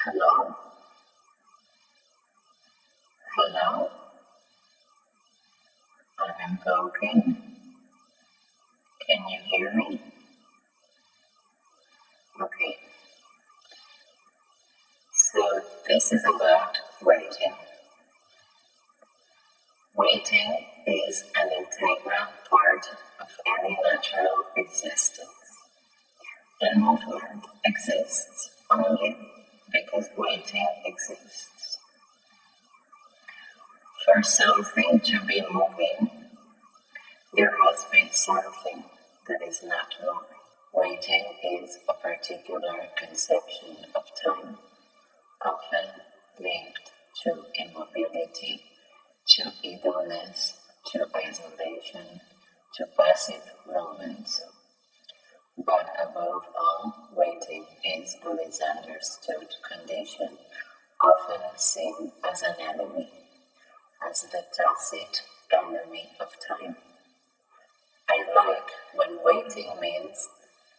Hello? Hello? I'm invoking. Can you hear me? Okay. So this is about waiting. Waiting is an integral part of any natural existence. And movement exists only because waiting exists. For something to be moving, there must be something that is not moving. Waiting is a particular conception of time, often linked to immobility, to idleness, to isolation, to passive moments. But above all, waiting is a misunderstood condition, often seen as an enemy, as the tacit enemy of time. I like when waiting means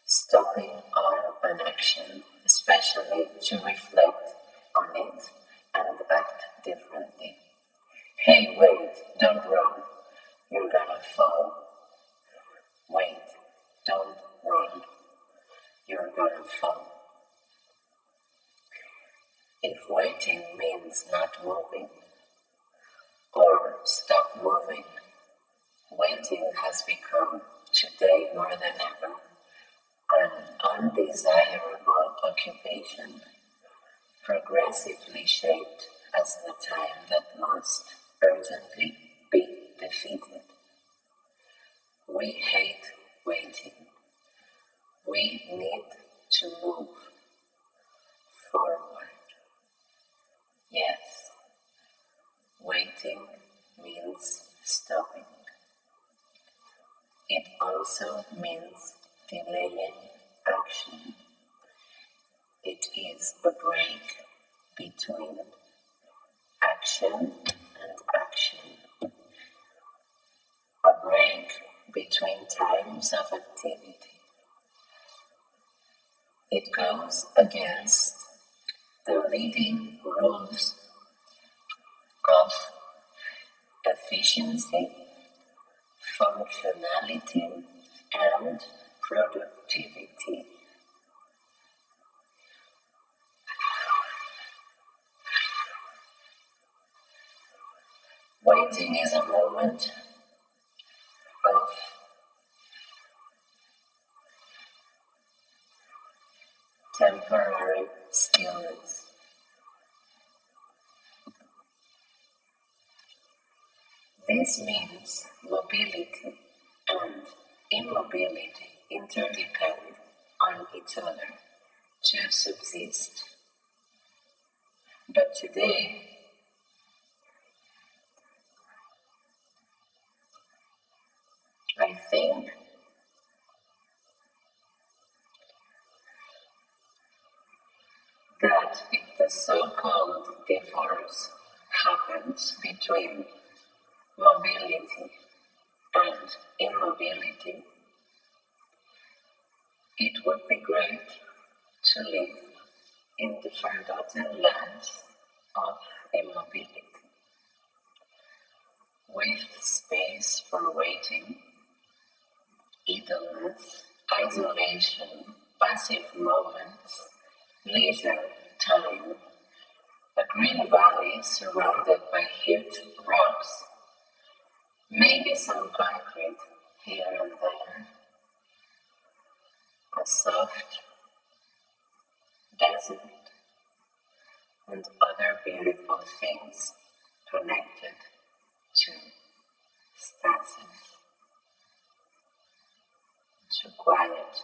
stopping all an action, especially to reflect on it and act differently. Hey, wait, don't run. You're gonna fall. Wait, don't run. You're gonna fall. If waiting means not moving or stop moving, waiting has become, today more than ever, an undesirable occupation, progressively shaped as the time that must urgently be defeated. We hate waiting. We need to move forward. Yes, waiting means stopping. It also means delaying action. It is a break between action and action. A break between times of activity. It goes against the leading rules of efficiency, functionality, and productivity. Waiting is a moment of temporary stillness. This means mobility and immobility interdepend on each other to subsist. But today, I think that if the so-called divorce happens between mobility and immobility, it would be great to live in the forgotten lands of immobility, with space for waiting, idleness, isolation, passive moments, leisure time, a green valley surrounded by huge rocks, maybe some concrete here and there, a soft desert, and other beautiful things connected to stasis, to quiet.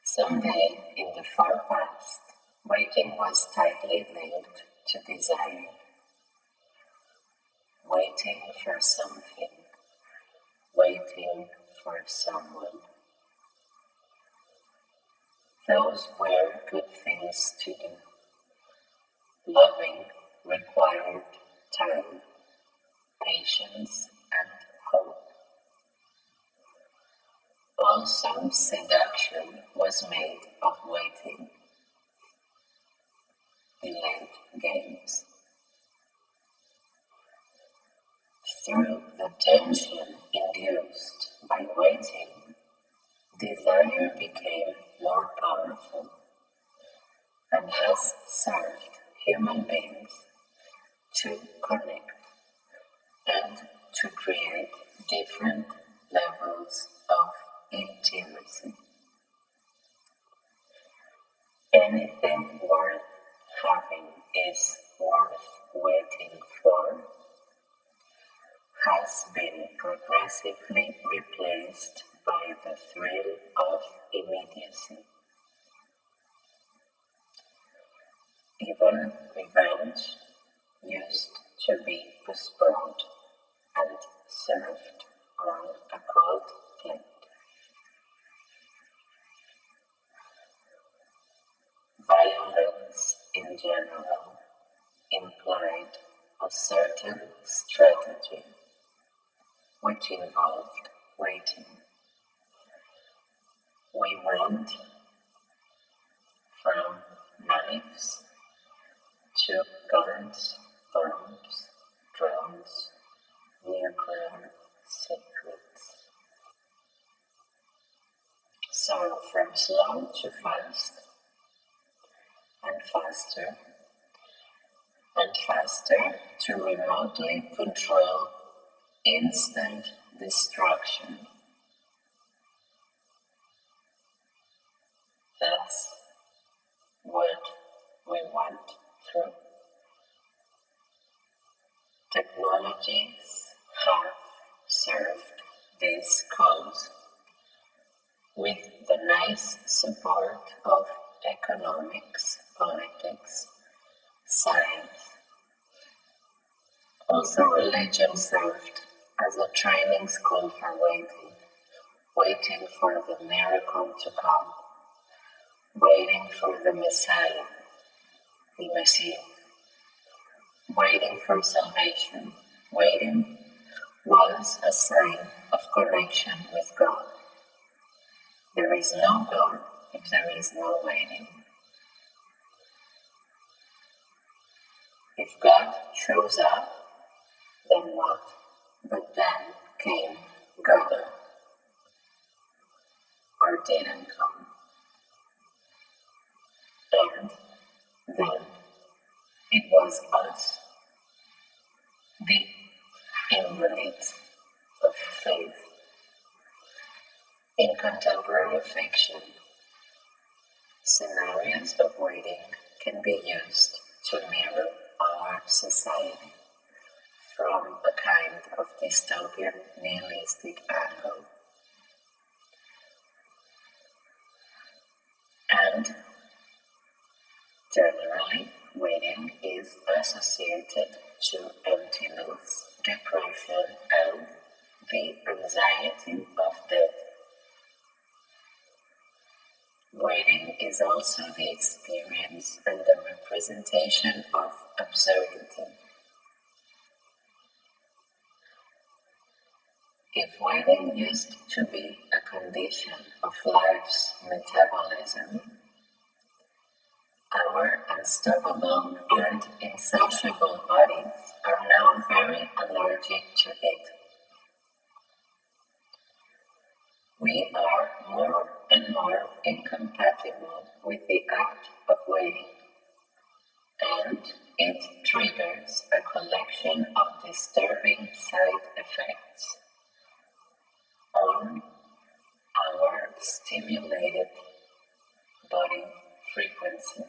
Someday in the far past, waiting was tightly linked to desire. Waiting for something, waiting for someone. Those were good things to do. Loving required time, patience, and hope. games. Through the tension induced by waiting, desire became more powerful and has served human beings to connect and to create different levels of intimacy. Anything worth having is worth waiting for has been progressively replaced by the thrill of immediacy. Even revenge used to be postponed and served on a cold plate. Violence in general implied a certain strategy which involved waiting. We went from knives to guns, bombs, drones, nuclear secrets. So from slow to fast, and faster to remotely control instant destruction. That's what we went through. Technologies have served this cause with the nice support of economics, politics, science. Also, religion served as a training school for waiting for the miracle to come, waiting for the Messiah, the Messiah, waiting for salvation. Waiting was a sign of connection with God. There is no God if there is no waiting. If God shows up, then what? But then came God, or didn't come. And then it was us, the invalids of faith. In contemporary fiction, scenarios of waiting can be used to mirror our society from a kind of dystopian nihilistic angle. And generally, waiting is associated to emptiness, depression, and the anxiety of death. Waiting is also the experience and the representation of absurdity. If waiting used to be a condition of life's metabolism, our unstoppable and insatiable bodies are now very allergic to it. We are more and more incompatible with the act of waiting, and it triggers a collection of disturbing side effects on our stimulated body frequencies.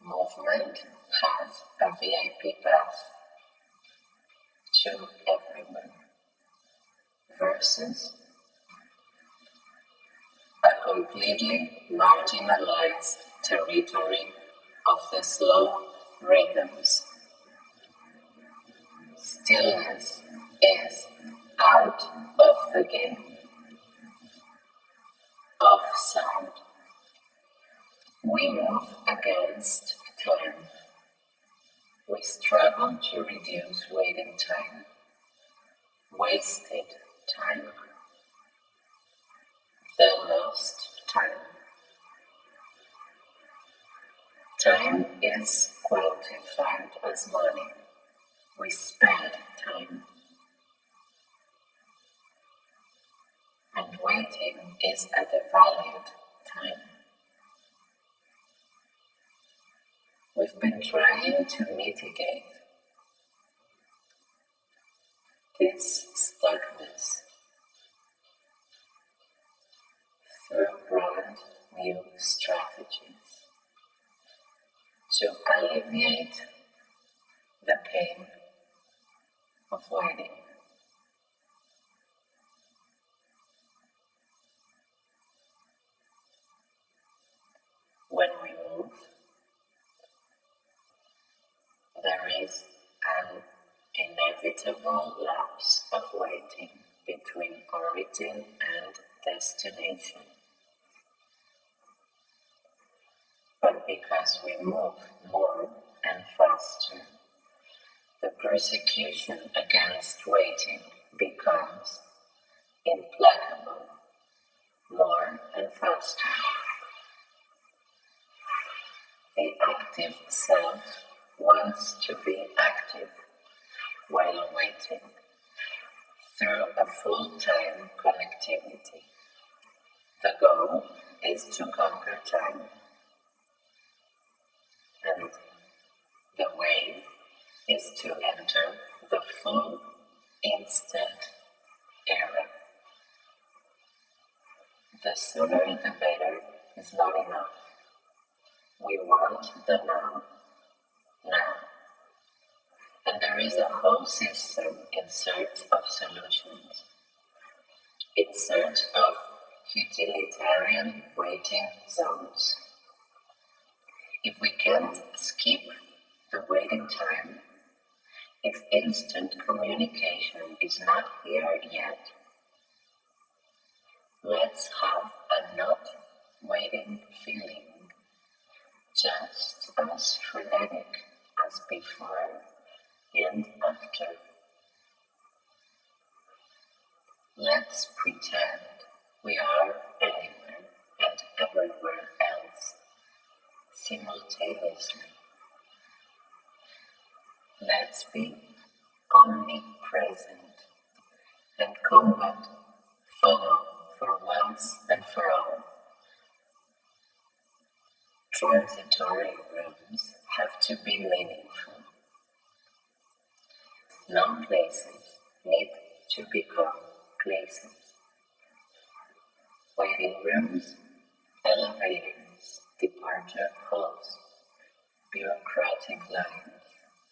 Movement has a VIP pass to everyone versus a completely marginalized territory of the slow rhythms. Stillness is out of the game of sound. We move against time. We struggle to reduce waiting time, wasted time. and waiting is a devalued time. We've been trying to mitigate this stuckness through brand new strategies to alleviate the pain of waiting. When we move, there is an inevitable lapse of waiting between origin and destination. But because we move more and faster, the persecution against waiting becomes implacable, more and faster. The active self wants to be active while waiting through a full-time connectivity. The goal is to conquer time, and the way is to enter the full instant era. The sooner the better is not enough. We want the now. And there is a whole system in search of solutions, in search of utilitarian waiting zones. If we can't skip the waiting time, if instant communication is not here yet, let's have a not waiting feeling, just as frenetic as before and after. Let's pretend we are anywhere and everywhere else simultaneously. Let's be omnipresent and combat FOMO for once and for all. Transitory rooms have to be meaningful. Non-places need to become places. Waiting rooms, elevators, departure halls, bureaucratic lines,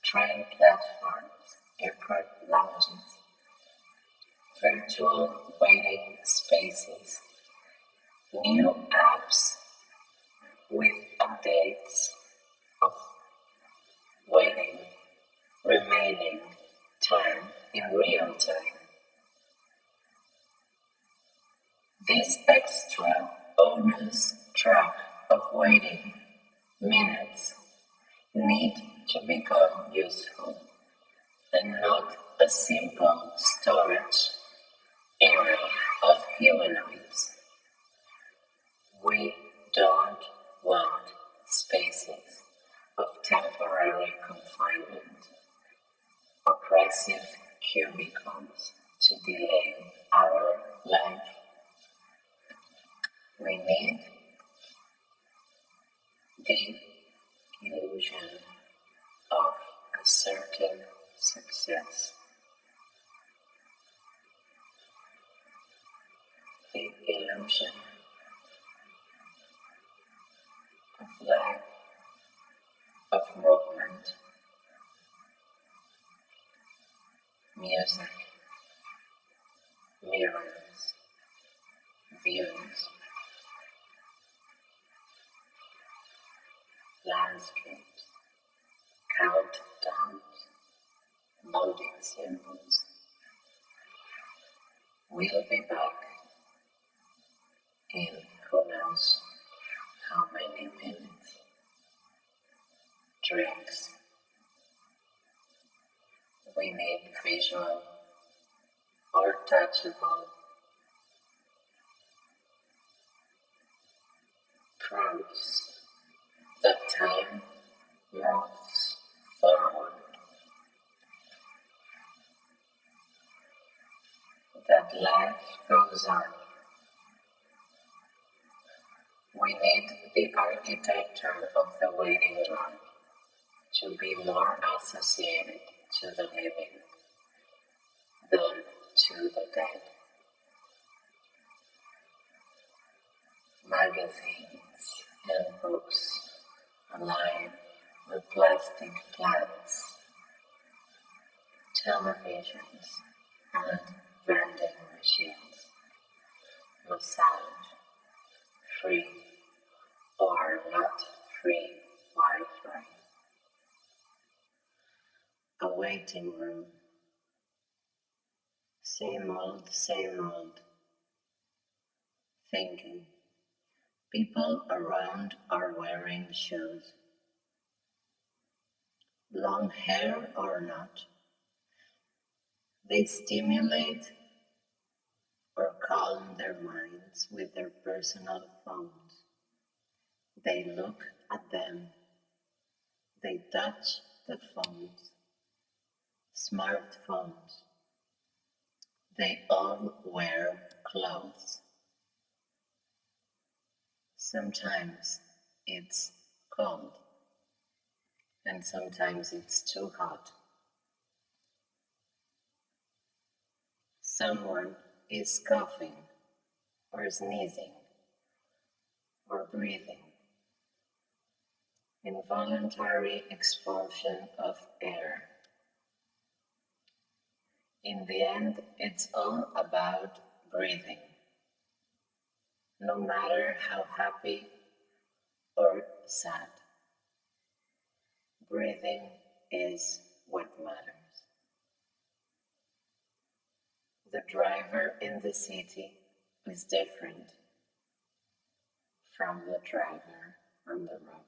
train platforms, airport lounges, virtual waiting spaces, new apps with updates of waiting, remaining time in real time. This extra bonus track of waiting minutes need to become useful and not a simple storage area of humanoids. We don't want spaces of temporary confinement, oppressive cubicles to delay our life. We need the illusion of a certain success, the illusion of life, of movement, music, mirrors, views, landscapes, countdowns, loading symbols. We'll be back in who knows how many minutes. Drinks. We need visual or touchable proofs that time moves forward, that life goes on We need the architecture of the waiting room to be more associated to the living than to the dead. Magazines and books alive with plastic plants, televisions and vending machines, massage, free or not free Wi-Fi. A waiting room, same old, thinking. People around are wearing shoes. Long hair or not, they stimulate or calm their minds with their personal phones. They look at them. They touch the phones, smartphones. They all wear clothes. Sometimes it's cold, and sometimes it's too hot. Someone is coughing, or sneezing, or breathing. Involuntary expulsion of air. In the end, it's all about breathing. No matter how happy or sad, breathing is what matters. The driver in the city is different from the driver on the road.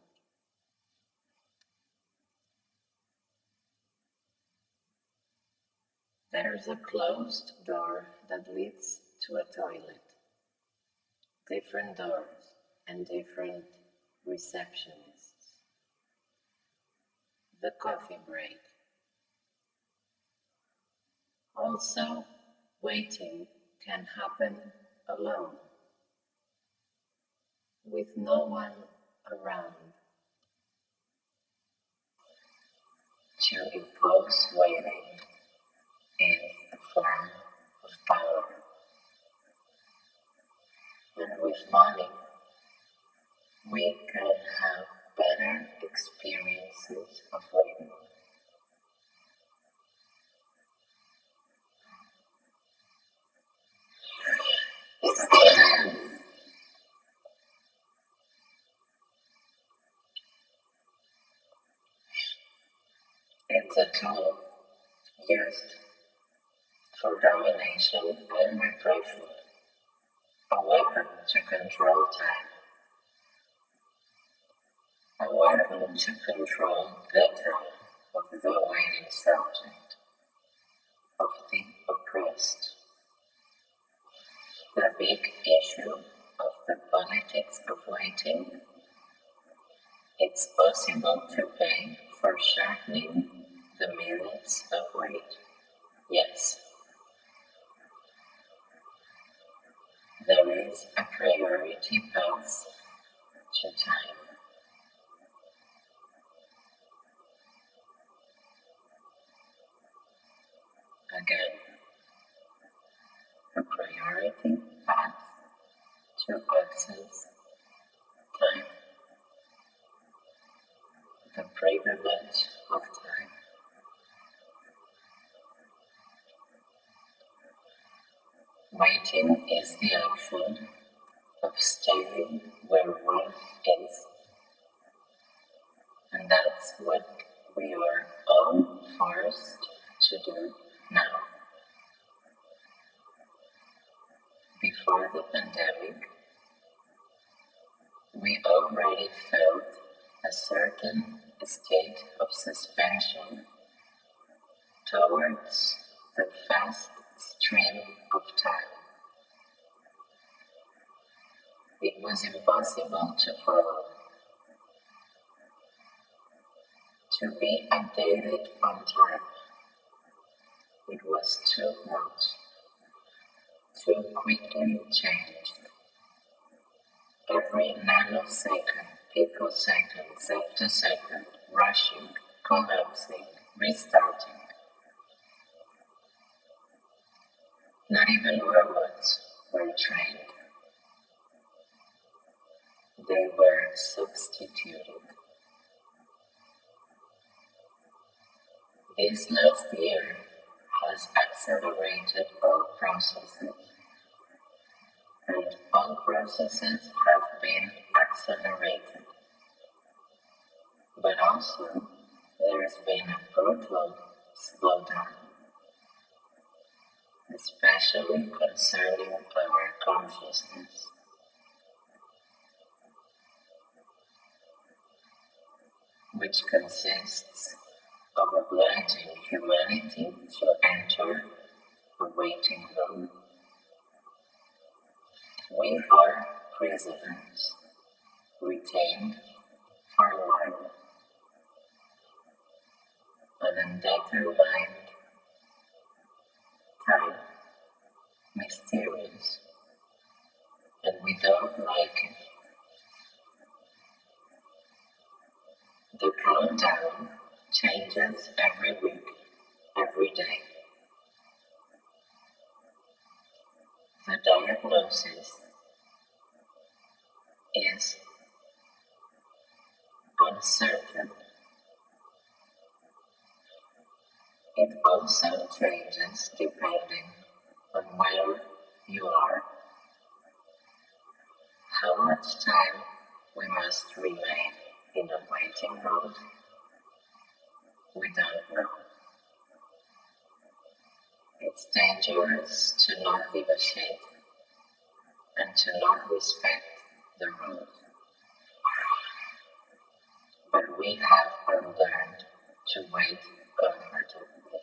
There's a closed door that leads to a toilet. Different doors and different receptionists. The coffee break. Also, waiting can happen alone, with no one around. To impose waiting is a form of power. And with money, we can have better experiences of waiting. It's a tool used for domination and repression, a weapon to control time, a weapon to control the time of the waiting subject, of the oppressed. The big issue of the politics of waiting, it's possible to pay for shortening the minutes of wait. Yes. There is a priority path to time. Again, a priority path to access time. The privilege of time. Waiting is the action of staying where one is, and that's what we are all forced to do now. Before the pandemic, we already felt a certain state of suspension towards the fast stream of time. It was impossible to follow, to be updated on time. It was too much, too quickly changed. every nanosecond, picosecond, femtosecond, rushing, collapsing, restarting. Not even robots were trained. They were substituted. This last year has accelerated all processes, and all processes have been accelerated. But also, there's been a brutal slowdown, especially concerning our consciousness. Which consists of obliging humanity to enter a waiting room. We are prisoners, retained for a while. An undetermined time, mysterious, and we don't like it. The countdown changes every week, every day. The diagnosis is uncertain. It also changes depending on where you are, how much time we must remain in a waiting room. We don't know. It's dangerous to not give a shit and to not respect the rules. But we have unlearned to wait comfortably.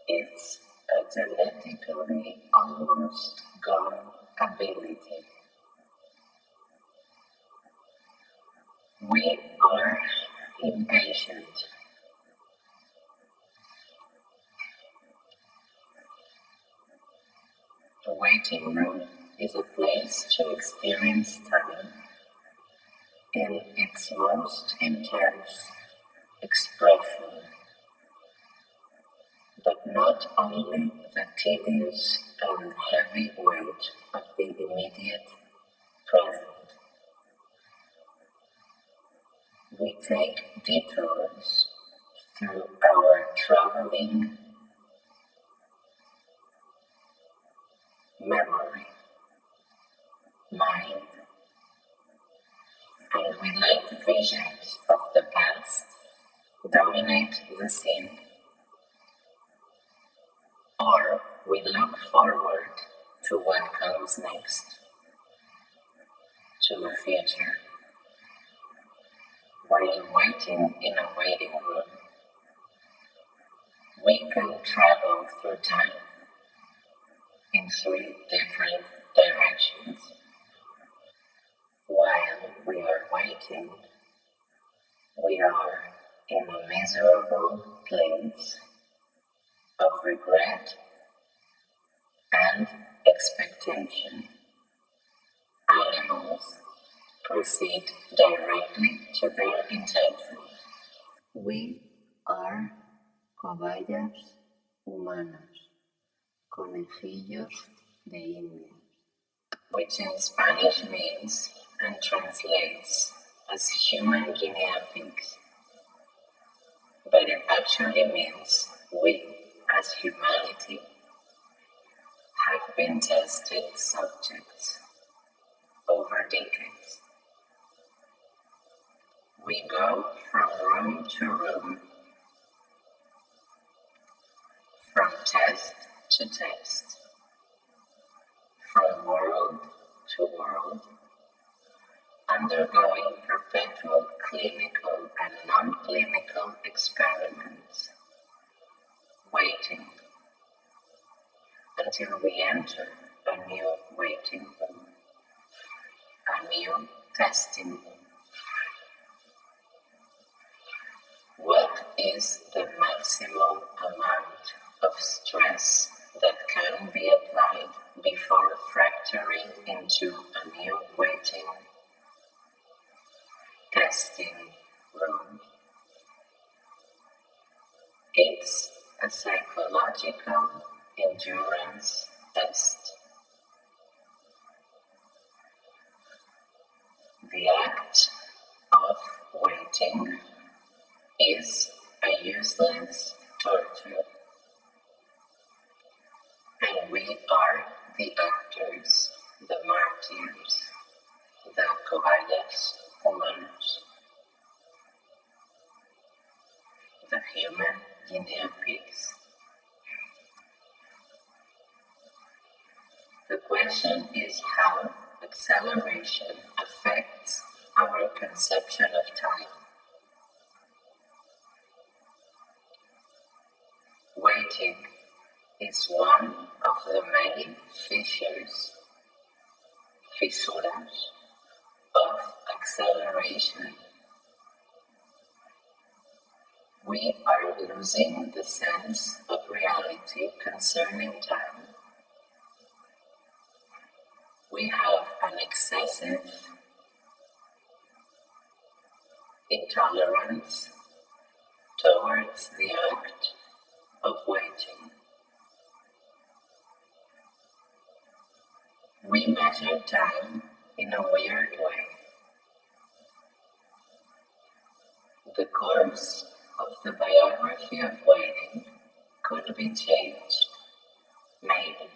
It's a genetically almost gone ability. We are impatient. The waiting room is a place to experience time in its most intense expression, but not only the tedious and heavy weight of the immediate present. We take detours through our traveling memory, mind, and we let visions of the past dominate the scene, or we look forward to what comes next, to the future. While waiting in a waiting room, we can travel through time in 3 different directions. While we are waiting, we are in a miserable place of regret and expectation. Animals proceed directly to their intention. We are cobayas humanas, conejillos de India, which in Spanish means and translates as human guinea pigs. But it actually means we, as humanity, have been tested subjects over decades. We go from room to room, from test to test, from world to world, undergoing perpetual clinical and non-clinical experiments, waiting until we enter a new waiting room, a new testing room. What is the maximum amount of stress a psychological endurance test. The act of waiting is a useless torture, and we are the actors, the martyrs, the cobayas humanos, the human guinea pigs. The question is how acceleration affects our conception of time. Waiting is one of the many fissuras of acceleration. We are losing the sense of reality concerning time. We have an excessive intolerance towards the act of waiting. We measure time in a weird way. The course of the biography of waiting could be changed, maybe.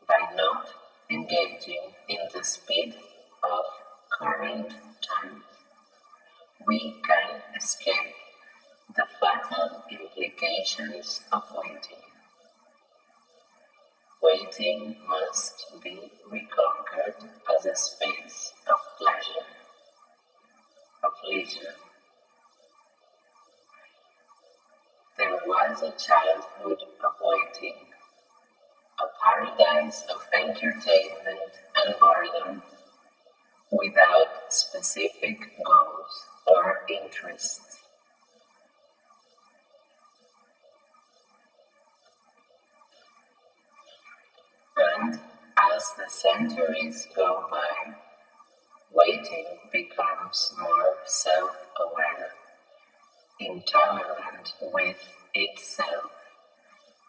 By not engaging in the speed of current time, we can escape the fatal implications of waiting. Waiting must be reconquered as a space of pleasure, of leisure. There was a childhood of waiting, a paradise of entertainment and boredom, without specific goals or interests. And as the centuries go by, waiting becomes more self-aware, intolerant with itself,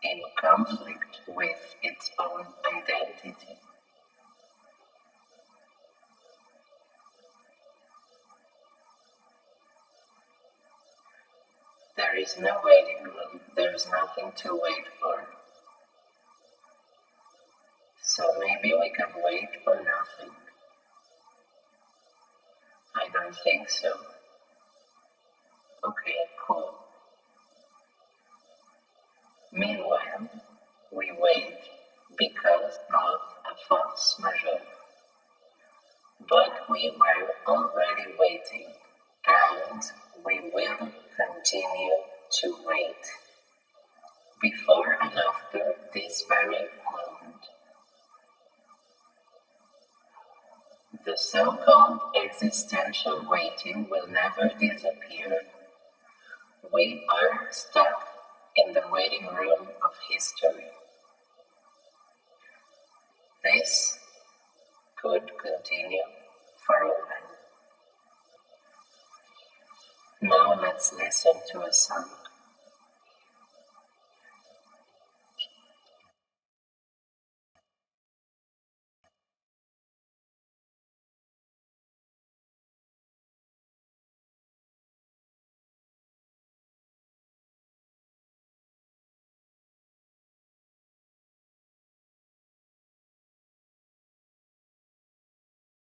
in conflict with its own identity. There is no waiting room, there is nothing to wait for. So maybe we can wait for nothing. I don't think so. Okay, cool. Meanwhile, we wait because of a force majeure. But we were already waiting, and we will continue to wait before and after this very moment. The so-called existential waiting will never disappear. We are stuck in the waiting room of history. This could continue for a while. Now let's listen to a song.